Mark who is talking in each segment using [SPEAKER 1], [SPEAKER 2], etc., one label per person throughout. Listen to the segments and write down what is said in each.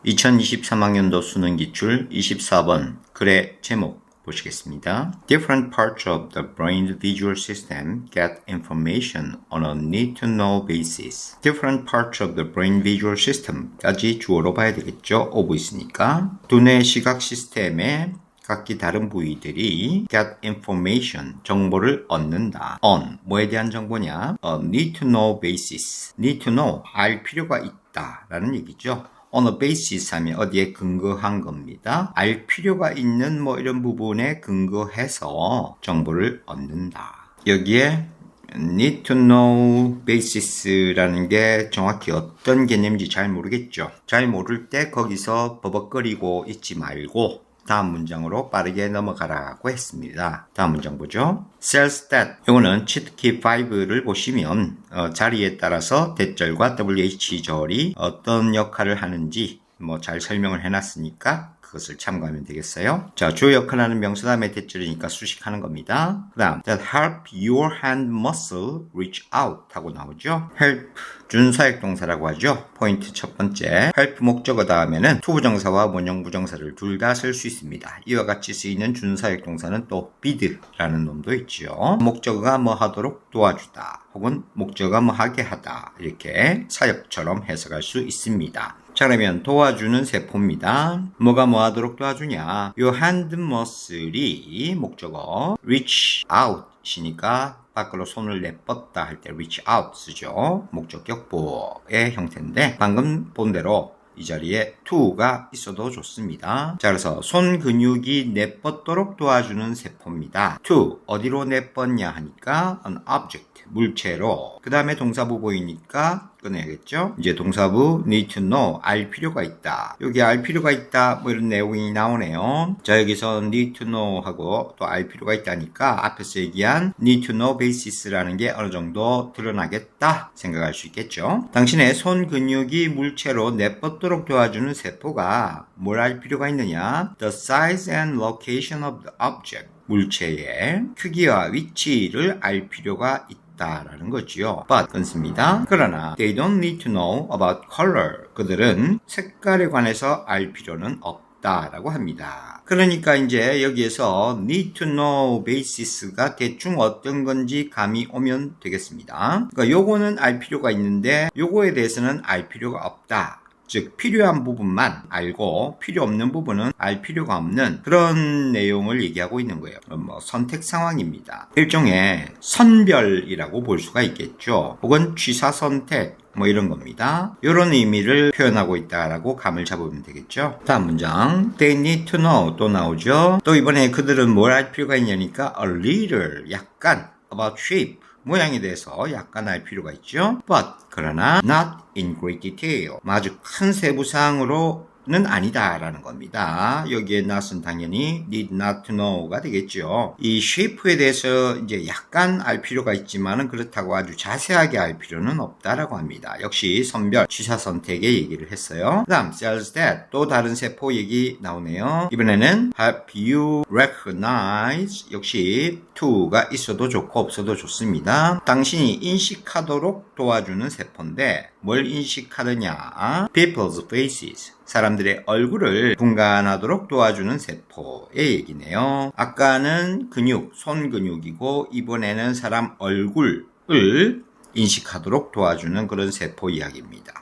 [SPEAKER 1] 2023학년도 수능 기출 24번 글의 제목 보시겠습니다. Different parts of the brain's visual system get information on a need-to-know basis. Different parts of the brain visual system까지 주어로 봐야 되겠죠. of 있으니까. 두뇌 시각 시스템의 각기 다른 부위들이 get information, 정보를 얻는다. on, 뭐에 대한 정보냐? A need-to-know basis. need to know, 알 필요가 있다 라는 얘기죠. on a basis 하면 어디에 근거한 겁니다. 알 필요가 있는 뭐 이런 부분에 근거해서 정보를 얻는다. 여기에 need to know basis라는 게 정확히 어떤 개념인지 잘 모르겠죠. 잘 모를 때 거기서 버벅거리고 있지 말고 다음 문장으로 빠르게 넘어가라고 했습니다. 다음 문장 보죠. Cells that 이거는 치트키 5를 보시면 자리에 따라서 대절과 WH절이 어떤 역할을 하는지 뭐 잘 설명을 해놨으니까 그것을 참고하면 되겠어요. 자, 주요 역할하는 명사 다음에 대절이니까 수식하는 겁니다. 그 다음 that help your hand muscle reach out 하고 나오죠. help 준사역 동사라고 하죠. 포인트 첫 번째 help 목적어 다음에는 투부정사와 원형부정사를 둘 다 쓸 수 있습니다. 이와 같이 쓰이는 준사역 동사는 또 bid라는 놈도 있죠. 목적어가 뭐 하도록 도와주다 혹은 목적어가 뭐 하게 하다 이렇게 사역처럼 해석할 수 있습니다. 자, 그러면 도와주는 세포입니다. 뭐가 뭐 하도록 도와주냐? 요 hand muscle이 목적어 reach out 이니까 밖으로 손을 내뻗다 할 때 reach out 쓰죠. 목적격보의 형태인데 방금 본 대로 이 자리에 to가 있어도 좋습니다. 자, 그래서 손 근육이 내뻗도록 도와주는 세포입니다. to 어디로 내뻗냐 하니까 an object 물체로 그 다음에 동사부 보이니까 꺼내야겠죠. 이제 동사부 need to know 알 필요가 있다. 여기 알 필요가 있다 뭐 이런 내용이 나오네요. 자, 여기서 need to know 하고 또 알 필요가 있다니까 앞에서 얘기한 need to know basis라는 게 어느 정도 드러나겠다 생각할 수 있겠죠. 당신의 손 근육이 물체로 내뻗도록 도와주는 세포가 뭘 알 필요가 있느냐? The size and location of the object 물체의 크기와 위치를 알 필요가 있다. 라는 거지요. But 끊습니다. 그러나 they don't need to know about color. 그들은 색깔에 관해서 알 필요는 없다라고 합니다. 그러니까 이제 여기에서 need to know basis가 대충 어떤 건지 감이 오면 되겠습니다. 그러니까 요거는 알 필요가 있는데 요거에 대해서는 알 필요가 없다. 즉 필요한 부분만 알고 필요 없는 부분은 알 필요가 없는 그런 내용을 얘기하고 있는 거예요. 뭐 선택 상황입니다. 일종의 선별이라고 볼 수가 있겠죠. 혹은 취사 선택 뭐 이런 겁니다. 이런 의미를 표현하고 있다라고 감을 잡으면 되겠죠. 다음 문장 They need to know 또 나오죠. 또 이번에 그들은 뭘 알 필요가 있냐니까 a little 약간 about shape 모양에 대해서 약간 알 필요가 있죠. But 그러나 not in great detail 아주 큰 세부사항으로는 아니다라는 겁니다. 여기에 not은 당연히 need not to know가 되겠죠. 이 shape에 대해서 이제 약간 알 필요가 있지만은 그렇다고 아주 자세하게 알 필요는 없다라고 합니다. 역시 선별 취사 선택의 얘기를 했어요. 그다음 cells that 또 다른 세포 얘기 나오네요. 이번에는 help you recognize 역시 to가 있어도 좋고 없어도 좋습니다. 당신이 인식하도록 도와주는 세포인데 뭘 인식하느냐? People's faces 사람들의 얼굴을 분간하도록 도와주는 세포의 얘기네요. 아까는 근육, 손 근육이고 이번에는 사람 얼굴을 인식하도록 도와주는 그런 세포 이야기입니다.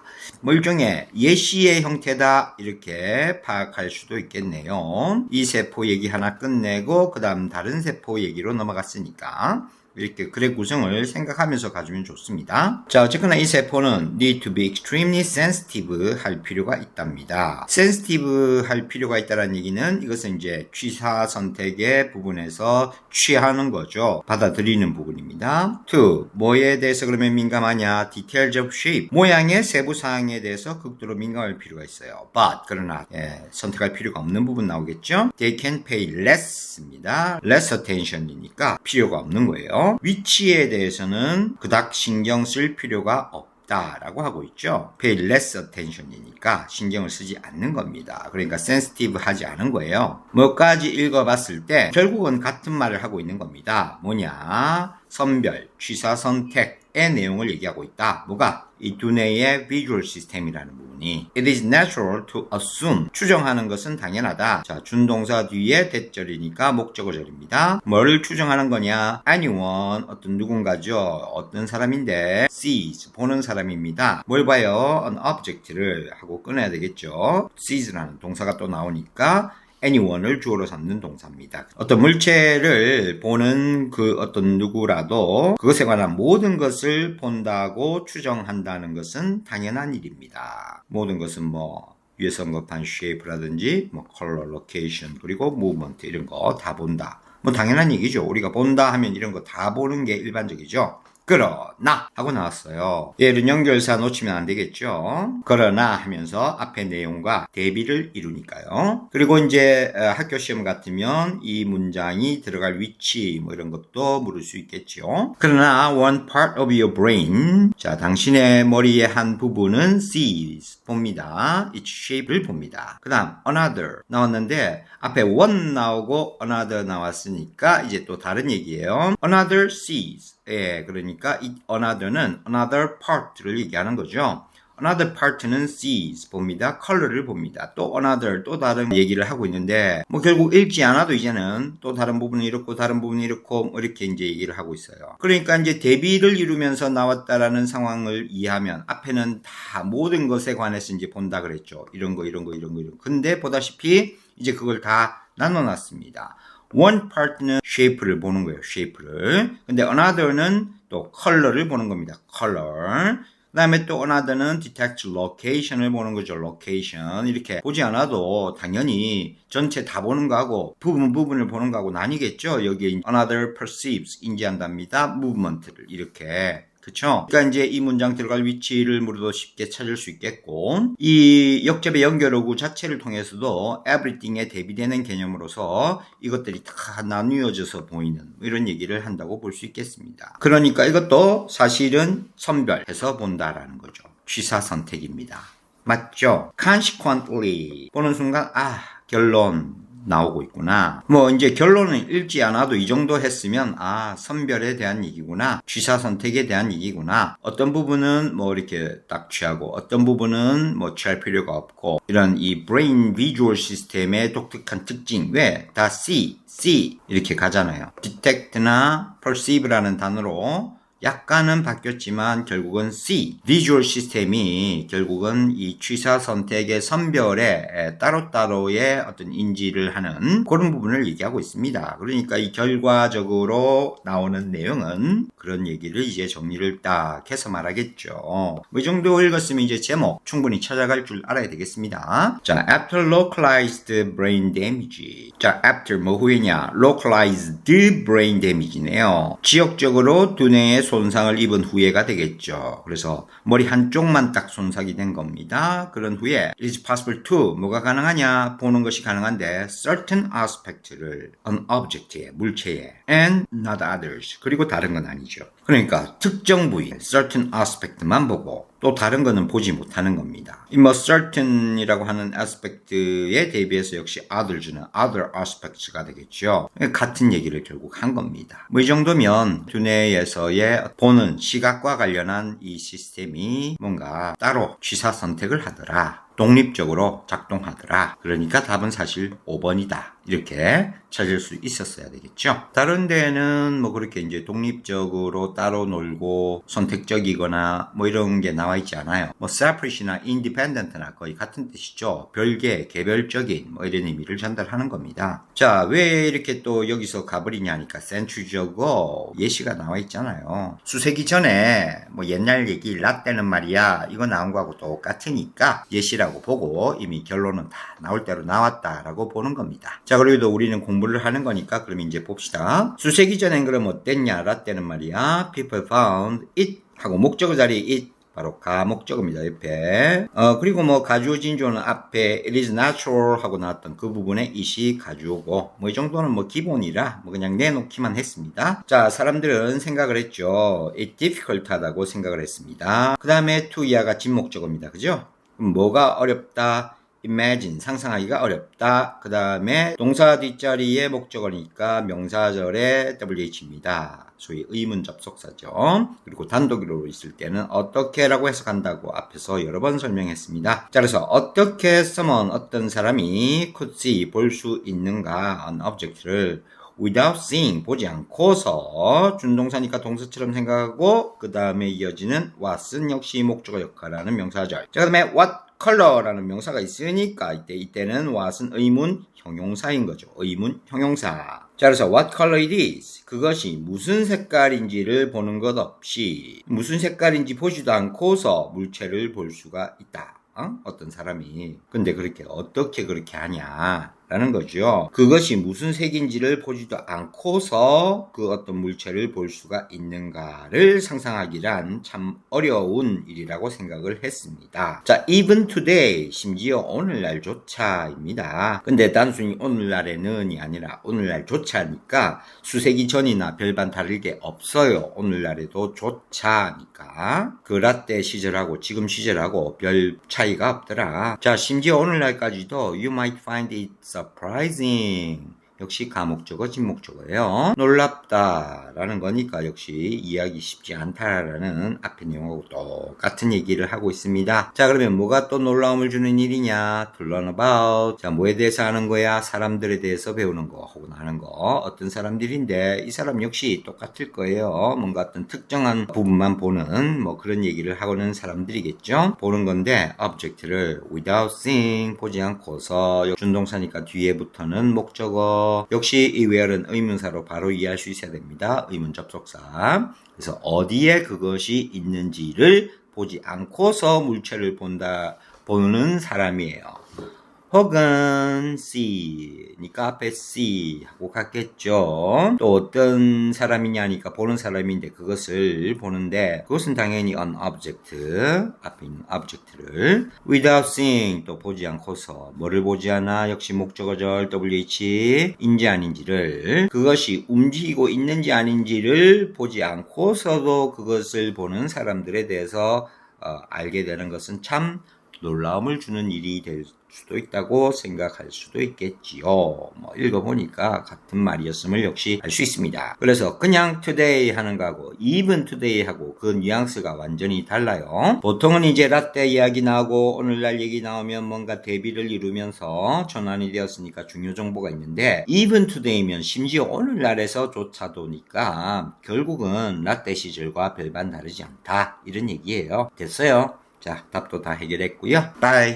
[SPEAKER 1] 뭐 일종의 예시의 형태다 이렇게 파악할 수도 있겠네요. 이 세포 얘기 하나 끝내고 그 다음 다른 세포 얘기로 넘어갔으니까 이렇게 글의 구성을 생각하면서 가주면 좋습니다. 자, 어쨌거나 이 세포는 need to be extremely sensitive 할 필요가 있답니다. sensitive 할 필요가 있다는 얘기는 이것은 이제 취사 선택의 부분에서 취하는 거죠. 받아들이는 부분입니다. to 뭐에 대해서 그러면 민감하냐? details of shape 모양의 세부 사항에 대해서 극도로 민감할 필요가 있어요. but 그러나 선택할 필요가 없는 부분 나오겠죠. they can pay less입니다. less attention이니까 필요가 없는 거예요. 위치에 대해서는 그닥 신경 쓸 필요가 없다라고 하고 있죠. pay less attention이니까 신경을 쓰지 않는 겁니다. 그러니까 sensitive 하지 않은 거예요. 뭐까지 읽어봤을 때 결국은 같은 말을 하고 있는 겁니다. 뭐냐? 선별, 취사 선택의 내용을 얘기하고 있다. 뭐가? 이 두뇌의 visual system이라는 부분이 It is natural to assume 추정하는 것은 당연하다. 자, 준동사 뒤에 대절이니까 목적어절입니다. 뭐를 추정하는 거냐? Anyone, 어떤 누군가죠. 어떤 사람인데 sees, 보는 사람입니다. 뭘 봐요? An object를 하고 끊어야 되겠죠. sees라는 동사가 또 나오니까 anyone을 주어로 삼는 동사입니다. 어떤 물체를 보는 그 어떤 누구라도 그것에 관한 모든 것을 본다고 추정한다는 것은 당연한 일입니다. 모든 것은 뭐 위에서 언급한 shape라든지 뭐 color, location, 그리고 movement 이런 거 다 본다. 뭐 당연한 얘기죠. 우리가 본다 하면 이런 거 다 보는 게 일반적이죠. 그러나 하고 나왔어요. 얘는 연결사 놓치면 안 되겠죠. 그러나 하면서 앞에 내용과 대비를 이루니까요. 그리고 이제 학교 시험 같으면 이 문장이 들어갈 위치 뭐 이런 것도 물을 수 있겠죠. 그러나 one part of your brain, 자, 당신의 머리의 한 부분은 sees, 봅니다. its shape를 봅니다. 그 다음 another 나왔는데 앞에 one 나오고 another 나왔으니까 이제 또 다른 얘기예요. another sees. 예, 그러니까 이 another는 another part를 얘기하는 거죠. another part는 sees, 봅니다. color를 봅니다. 또 another, 또 다른 얘기를 하고 있는데 뭐 결국 읽지 않아도 이제는 또 다른 부분이 이렇고 다른 부분이 이렇고 뭐 이렇게 이제 얘기를 하고 있어요. 그러니까 이제 대비를 이루면서 나왔다라는 상황을 이해하면 앞에는 다 모든 것에 관해서 이제 본다 그랬죠. 이런 거. 근데 보다시피 이제 그걸 다 나눠놨습니다. one part는 shape를 보는 거예요. shape를. 근데 another는 또 color를 보는 겁니다. color. 그 다음에 또 another는 detect location을 보는 거죠. location. 이렇게 보지 않아도 당연히 전체 다 보는 거하고 부분을 보는 거하고 나뉘겠죠. 여기에 another perceives, 인지한답니다. movement를 이렇게. 그쵸? 그러니까 이제 이 문장 들어갈 위치를 물어도 쉽게 찾을 수 있겠고, 이 역접의 연결어구 자체를 통해서도 everything에 대비되는 개념으로서 이것들이 다 나뉘어져서 보이는 이런 얘기를 한다고 볼 수 있겠습니다. 그러니까 이것도 사실은 선별해서 본다라는 거죠. 취사 선택입니다. 맞죠? consequently 보는 순간 결론 나오고 있구나. 뭐 이제 결론은 읽지 않아도 이 정도 했으면 선별에 대한 얘기구나. 취사 선택에 대한 얘기구나. 어떤 부분은 뭐 이렇게 딱 취하고 어떤 부분은 뭐 취할 필요가 없고 이런 이 brain visual 시스템의 독특한 특징. 왜? 다 see 이렇게 가잖아요. detect나 perceive라는 단어로 약간은 바뀌었지만 결국은 C, 비주얼 시스템이 결국은 이 취사 선택의 선별에 따로따로의 어떤 인지를 하는 그런 부분을 얘기하고 있습니다. 그러니까 이 결과적으로 나오는 내용은 그런 얘기를 이제 정리를 딱 해서 말하겠죠. 뭐 이 정도 읽었으면 이제 제목 충분히 찾아갈 줄 알아야 되겠습니다. 자, after localized brain damage. 자, after 뭐 후에냐? localized brain damage네요. 지역적으로 두뇌의 손상을 입은 후에가 되겠죠. 그래서 머리 한쪽만 딱 손상이 된 겁니다. 그런 후에 it is possible to 뭐가 가능하냐? 보는 것이 가능한데 certain aspect를 an object에, 물체에 and not others 그리고 다른 건 아니죠. 그러니까 특정 부위 certain aspect만 보고 또 다른 거는 보지 못하는 겁니다. 이 뭐 certain이라고 하는 aspect에 대비해서 역시 others는 other aspects가 되겠죠. 같은 얘기를 결국 한 겁니다. 뭐 이 정도면 두뇌에서의 보는 시각과 관련한 이 시스템이 뭔가 따로 취사 선택을 하더라. 독립적으로 작동하더라. 그러니까 답은 사실 5번이다. 이렇게 찾을 수 있었어야 되겠죠. 다른 데는 뭐 그렇게 이제 독립적으로 따로 놀고 선택적이거나 뭐 이런 게 나와 있지 않아요. 뭐 separat이나 independent나 거의 같은 뜻이죠. 별개, 개별적인 뭐 이런 의미를 전달하는 겁니다. 자, 왜 이렇게 또 여기서 가버리냐니까 센츄저고 예시가 나와 있잖아요. 수세기 전에 뭐 옛날 얘기 라떼는 말이야 이거 나온 거하고 똑같으니까 예시라고 보고 이미 결론은 다 나올 대로 나왔다라고 보는 겁니다. 자, 그래도 우리는 공부를 하는 거니까 그럼 이제 봅시다. 수세기 전엔 그럼 어땠냐? 라떼는 말이야. People found it 하고 목적어 자리에 it 바로 가목적어입니다. 옆에. 그리고 뭐 가주어 진주어는 앞에 it is natural 하고 나왔던 그 부분에 it이 가주어고 뭐 이 정도는 뭐 기본이라 뭐 그냥 내놓기만 했습니다. 자, 사람들은 생각을 했죠. it difficult 하다고 생각을 했습니다. 그 다음에 to 이하가 진목적어입니다. 그죠? 그럼 뭐가 어렵다? imagine 상상하기가 어렵다. 그 다음에 동사 뒷자리에 목적어니까 명사절에 WH입니다. 소위 의문 접속사죠. 그리고 단독으로 있을 때는 어떻게라고 해석한다고 앞에서 여러 번 설명했습니다. 자, 그래서 어떻게 someone 어떤 사람이 could see 볼 수 있는가 an object를 without seeing 보지 않고서 준동사니까 동사처럼 생각하고 그 다음에 이어지는 what은 역시 목적어 역할하는 명사절. 자, 그 다음에 what color라는 명사가 있으니까 이때는 what은 의문 형용사인 거죠. 의문 형용사. 자, 그래서 what color it is 그것이 무슨 색깔인지를 보는 것 없이 무슨 색깔인지 보지도 않고서 물체를 볼 수가 있다. 어떤 사람이. 근데 어떻게 그렇게 하냐 라는 거죠. 그것이 무슨 색인지를 보지도 않고서 그 어떤 물체를 볼 수가 있는가를 상상하기란 참 어려운 일이라고 생각을 했습니다. 자, even today 심지어 오늘날조차입니다. 근데 단순히 오늘날에는이 아니라 오늘날조차니까 수세기 전이나 별반 다를 게 없어요. 오늘날에도 조차니까 그 라떼 시절하고 지금 시절하고 별 차이가 없더라. 자, 심지어 오늘날까지도 you might find it surprising 역시 가목적어 진목적어예요. 놀랍다 라는 거니까 역시 이해하기 쉽지 않다라는 앞의 내용하고 똑같은 얘기를 하고 있습니다. 자, 그러면 뭐가 또 놀라움을 주는 일이냐? To learn about. 자, 뭐에 대해서 하는 거야? 사람들에 대해서 배우는 거 혹은 하는 거. 어떤 사람들인데 이 사람 역시 똑같을 거예요. 뭔가 어떤 특정한 부분만 보는 뭐 그런 얘기를 하고는 사람들이겠죠. 보는 건데 object를 without seeing 보지 않고서 준동사니까 뒤에부터는 목적어 역시 이 where는 의문사로 바로 이해할 수 있어야 됩니다. 의문 접속사. 그래서 어디에 그것이 있는지를 보지 않고서 물체를 보는 사람이에요. 혹은 C니까 앞에 C 하고 같겠죠. 또 어떤 사람이냐니까 보는 사람인데 그것을 보는데 그것은 당연히 an object 앞에 있는 object를 without seeing 또 보지 않고서 뭐를 보지 않아? 역시 목적어절 WH 인지 아닌지를 그것이 움직이고 있는지 아닌지를 보지 않고서도 그것을 보는 사람들에 대해서 알게 되는 것은 참 놀라움을 주는 일이 될 수도 있다고 생각할 수도 있겠지요. 뭐 읽어보니까 같은 말이었음을 역시 알 수 있습니다. 그래서 그냥 today 하는 거하고 even today 하고 그 뉘앙스가 완전히 달라요. 보통은 이제 라떼 이야기 나오고 오늘날 얘기 나오면 뭔가 대비를 이루면서 전환이 되었으니까 중요 정보가 있는데 even today면 심지어 오늘날에서조차도니까 결국은 라떼 시절과 별반 다르지 않다 이런 얘기예요. 됐어요? 자, 답도 다 해결했고요. 바이.